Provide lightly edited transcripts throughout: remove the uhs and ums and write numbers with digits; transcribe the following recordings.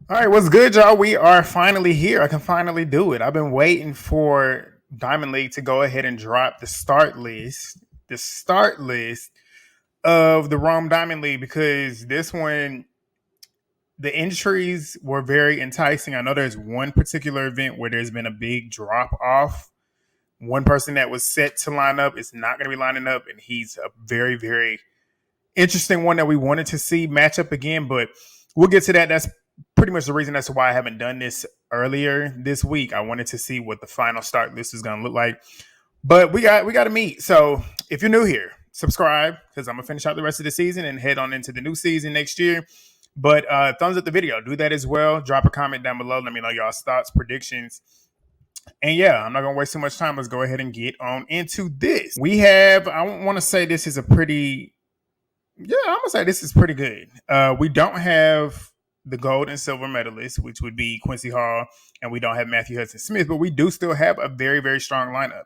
All right, what's good, y'all? We are finally here. I can finally do it. I've been waiting for Diamond League to go ahead and drop the start list of the Rome Diamond League because this one, the entries were very enticing. I know there's one particular event where there's been a big drop off. One person that was set to line up is not going to be lining up, and he's a very, very interesting one that we wanted to see match up again, but we'll get to that. That's pretty much the reason as to why I haven't done this earlier this week. I wanted to see what the final start list is going to look like, but we got to meet. So if you're new here, subscribe because I'm gonna finish out the rest of the season and head on into the new season next year. But thumbs up the video, do that as well. Drop a comment down below. Let me know y'all's thoughts, predictions. And yeah, I'm not going to waste too much time. Let's go ahead and get on into this. I want to say this is I'm going to say this is pretty good. We don't have the gold and silver medalists, which would be Quincy Hall, and we don't have Matthew Hudson Smith, but we do still have a very, very strong lineup.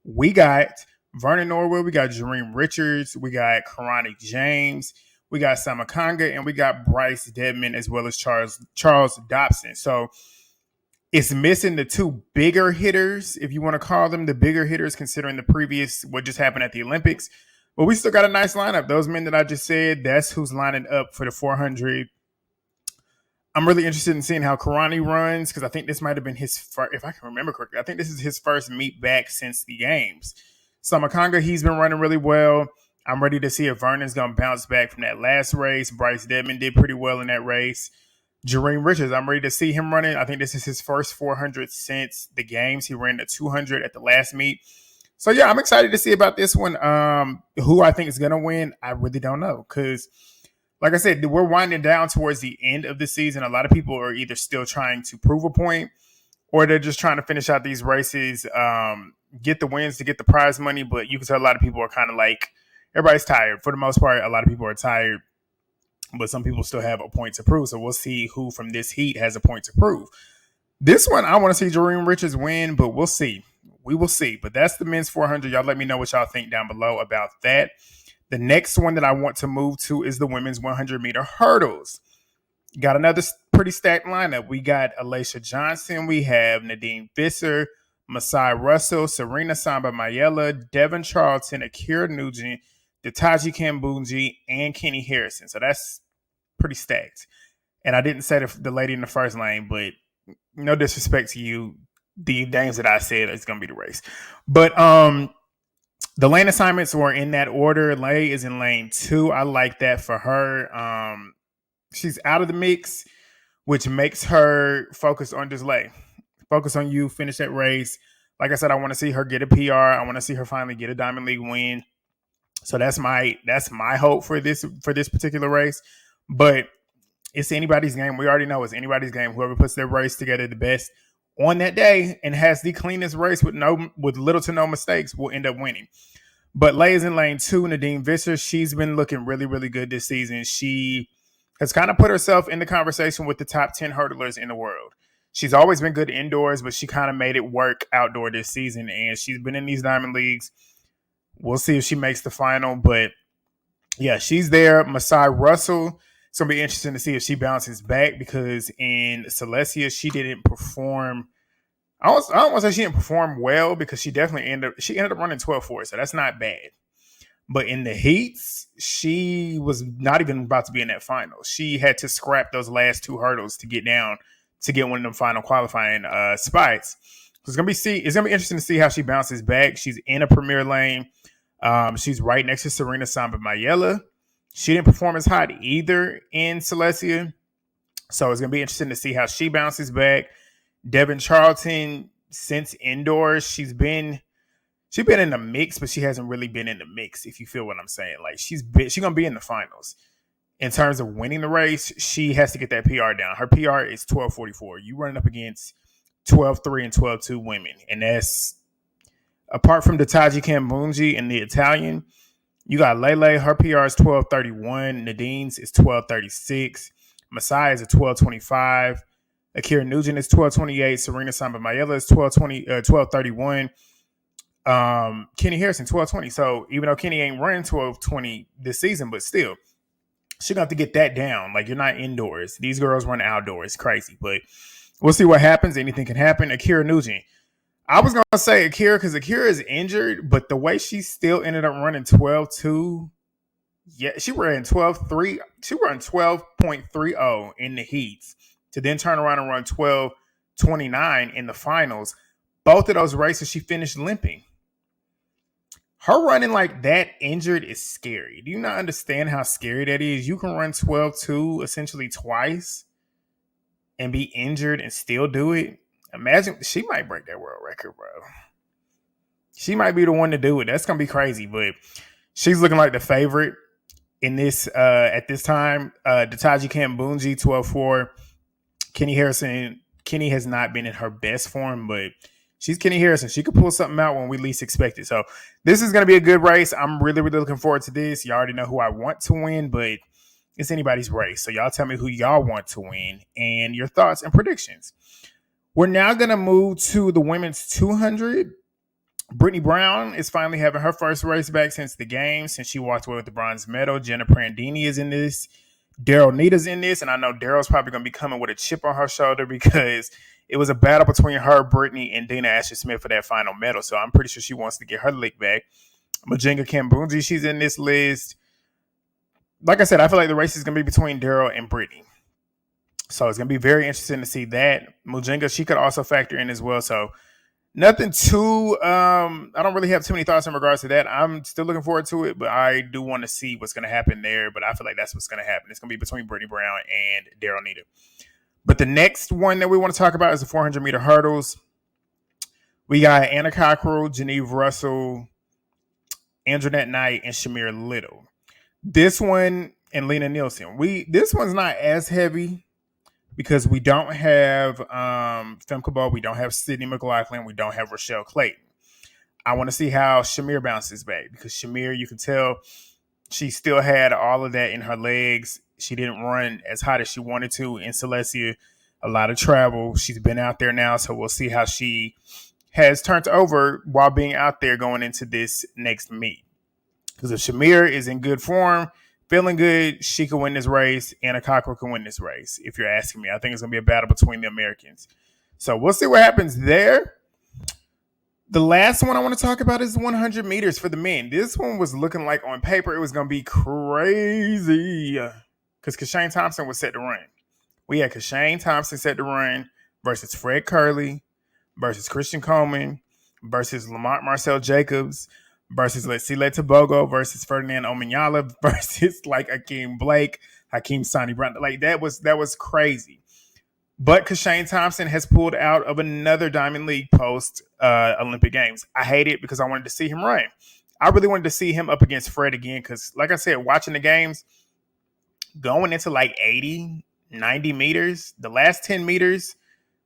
We got Vernon Norwood, we got Jereem Richards, we got Kirani James, we got Samukonga, and we got Bryce Dadmon as well as Charles Tobson. So it's missing the two bigger hitters, if you want to call them the bigger hitters, considering the previous what just happened at the Olympics. But we still got a nice lineup. Those men that I just said, that's who's lining up for the 400. I'm really interested in seeing how Kirani runs because I think this might have been his first, if I can remember correctly, I think this is his first meet back since the games. Samukonga, he's been running really well. I'm ready to see if Vernon's going to bounce back from that last race. Bryce Dadmon did pretty well in that race. Jereem Richards, I'm ready to see him running. I think this is his first 400 since the games. He ran the 200 at the last meet. So, yeah, I'm excited to see about this one. Who I think is going to win, I really don't know because, like I said, we're winding down towards the end of the season. A lot of people are either still trying to prove a point or they're just trying to finish out these races, get the wins to get the prize money. But you can tell a lot of people are kind of like, everybody's tired. For the most part, a lot of people are tired, but some people still have a point to prove. So we'll see who from this heat has a point to prove. This one, I want to see Jereem Richards win, but we'll see. We will see. But that's the men's 400. Y'all let me know what y'all think down below about that. The next one that I want to move to is the women's 100-meter hurdles. Got another pretty stacked lineup. We got Alaysha Johnson. We have Nadine Visser, Masai Russell, Cyrena-Samba-Mayela, Devynne Charlton, Ackera Nugent, Ditaji Kambundji, and Keni Harrison. So that's pretty stacked. And I didn't say the lady in the first lane, but no disrespect to you. The names that I said is going to be the race. But the lane assignments were in that order. Lay is in lane 2. I like that for her. She's out of the mix, which makes her focus on just Lay. Focus on you, finish that race. Like I said, I want to see her get a PR. I want to see her finally get a Diamond League win. So that's my hope for this particular race. But it's anybody's game. We already know it's anybody's game. Whoever puts their race together the best on that day and has the cleanest race with little to no mistakes will end up winning. But Lay is in lane 2. Nadine Visser, she's been looking really, really good this season. She has kind of put herself in the conversation with the top 10 hurdlers in the world. She's always been good indoors, but she kind of made it work outdoor this season, and she's been in these Diamond Leagues. We'll see if she makes the final, but yeah, she's there. Masai Russell, it's going to be interesting to see if she bounces back because in Celestia, she didn't perform. I don't want to say she didn't perform well because she definitely ended up running 12.4, so that's not bad. But in the heats, she was not even about to be in that final. She had to scrap those last 2 hurdles to get down to get one of them final qualifying spots. So it's gonna be interesting to see how she bounces back. She's in a premier lane. She's right next to Cyrena-Samba-Mayela. She didn't perform as hot either in Celestia. So it's going to be interesting to see how she bounces back. Devynne Charlton, since indoors, she's been in the mix, but she hasn't really been in the mix, if you feel what I'm saying. Like she's going to be in the finals. In terms of winning the race, she has to get that PR down. Her PR is 12.44. You running up against 12.3 and 12.2 women. And that's, apart from Ditaji Kambundji and the Italian, you got Lele. Her PR is 12.31. Nadine's is 12.36. Masai is a 12.25. Ackera Nugent is 12.28. Cyrena-Samba-Mayela is 12.31. Keni Harrison 12.20. So even though Keni ain't running 12.20 this season, but still, She's gonna have to get that down. Like, you're not indoors. These girls run outdoors. Crazy, but we'll see what happens. Anything can happen. Ackera Nugent. I was gonna say Ackera because Ackera is injured, but the way she still ended up running 12.2, yeah, she ran 12.3. She ran 12.30 in the heats to then turn around and run 12.29 in the finals. Both of those races, she finished limping. Her running like that injured is scary. Do you not understand how scary that is? You can run 12.2 essentially twice and be injured and still do it. Imagine, she might break that world record, bro. She might be the one to do it. That's gonna be crazy, but she's looking like the favorite in this at this time. Ditaji Kambundji 12.4. Keni has not been in her best form, but she's Keni Harrison. She could pull something out when we least expect it. So this is going to be a good race. I'm really, really looking forward to this. You already know who I want to win, but it's anybody's race. So y'all tell me who y'all want to win and your thoughts and predictions. We're now going to move to the women's 200. Brittany Brown is finally having her first race back since the game, since she walked away with the bronze medal. Jenna Prandini is in this. Daryll Neita's in this, and I know Daryl's probably going to be coming with a chip on her shoulder because it was a battle between her, Brittany, and Dina Asher-Smith for that final medal. So I'm pretty sure she wants to get her lick back. Mujinga Kambundji, she's in this list. Like I said, I feel like the race is going to be between Daryll and Brittany. So it's going to be very interesting to see that. Mujinga, she could also factor in as well. So nothing too, I don't really have too many thoughts in regards to that. I'm still looking forward to it, but I do want to see what's going to happen there. But I feel like that's what's going to happen. It's going to be between Brittany Brown and Daryll Neita. But the next one that we want to talk about is the 400-meter hurdles. We got Anna Cockrell, Janieve Russell, Andrenette Knight, and Shamier Little. This one, and Lena Nielsen. This one's not as heavy because we don't have Femke Bol, we don't have Sydney McLaughlin, we don't have Rochelle Clayton. I want to see how Shamier bounces back because Shamier, you can tell she still had all of that in her legs. She didn't run as hot as she wanted to in Silesia. A lot of travel. She's been out there now, so we'll see how she has turned over while being out there going into this next meet. Because if Shamier is in good form, feeling good, she can win this race. Anna Cockrell can win this race, if you're asking me. I think it's going to be a battle between the Americans. So we'll see what happens there. The last one I want to talk about is 100 meters for the men. This one was looking like on paper it was going to be crazy because Kashane Thompson was set to run. We had Kashane Thompson set to run versus Fred Kerley, versus Christian Coleman, versus Lamont Marcel Jacobs, versus Letsile Tobogo, versus Ferdinand Omanyala, versus like Akeem Blake, Hakeem Sani Brown. Like that was crazy. But Kashane Thompson has pulled out of another Diamond League post Olympic Games. I hate it because I wanted to see him run. I really wanted to see him up against Fred again because, like I said, watching the games, going into like 80, 90 meters, the last 10 meters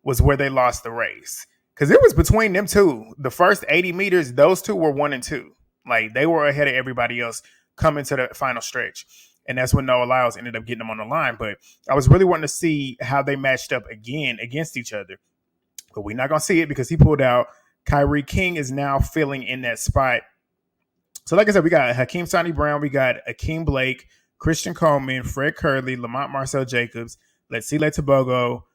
was where they lost the race. Because it was between them two. The first 80 meters, those two were 1 and 2. Like, they were ahead of everybody else coming to the final stretch. And that's when Noah Lyles ended up getting them on the line. But I was really wanting to see how they matched up again against each other. But we're not going to see it because he pulled out. Kyrie King is now filling in that spot. So like I said, we got Hakeem Sani Brown. We got Akeem Blake, Christian Coleman, Fred Kerley, Lamont Marcel Jacobs, Letsile Tobogo,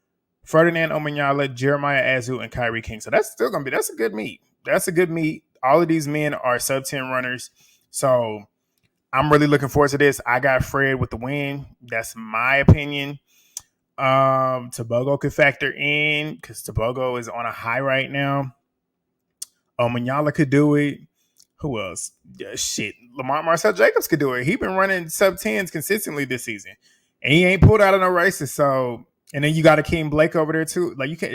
Ferdinand Omanyala, Jeremiah Azu, and Kyrie King. So that's still going to be, that's a good meet. That's a good meet. All of these men are sub-10 runners. So I'm really looking forward to this. I got Fred with the win. That's my opinion. Tobogo could factor in because Tobogo is on a high right now. Omanyala could do it. Who else? Lamont Marcel Jacobs could do it. He's been running sub-10s consistently this season. And he ain't pulled out of no races. So, and then you got Akeem Blake over there too. Like you can't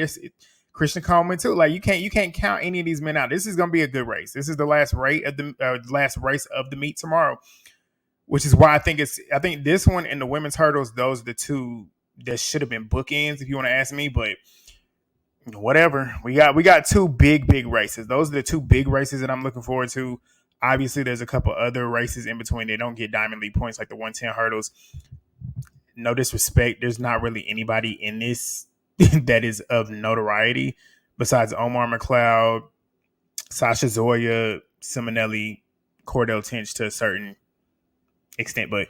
Christian Coleman too. Like you can't count any of these men out. This is gonna be a good race. This is the last race of the meet tomorrow. Which is why I think this one and the women's hurdles, those are the two that should have been bookends, if you want to ask me. But whatever. We got two big races. Those are the two big races that I'm looking forward to. Obviously, there's a couple other races in between. They don't get Diamond League points like the 110 hurdles. No disrespect. There's not really anybody in this that is of notoriety besides Omar McLeod, Sasha Zoya, Simonelli, Cordell Tinch to a certain extent. But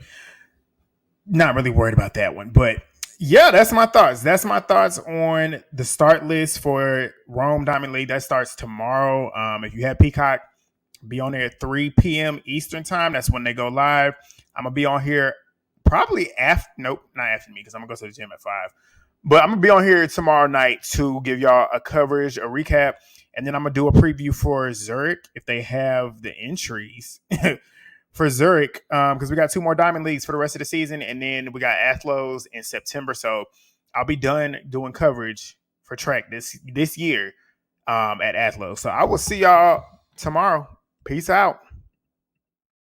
Not really worried about that one, but yeah, that's my thoughts. That's my thoughts on the start list for Rome Diamond League. That starts tomorrow. If you have Peacock, be on there at 3 p.m. Eastern time. That's when they go live. I'm gonna be on here probably after. Nope, not after me because I'm gonna go to the gym at 5. But I'm gonna be on here tomorrow night to give y'all a coverage, a recap, and then I'm gonna do a preview for Zurich if they have the entries for Zurich, because we got 2 more Diamond Leagues for the rest of the season, and then we got Athlos in September. So I'll be done doing coverage for track this year at Athlos. So I will see y'all tomorrow. Peace out.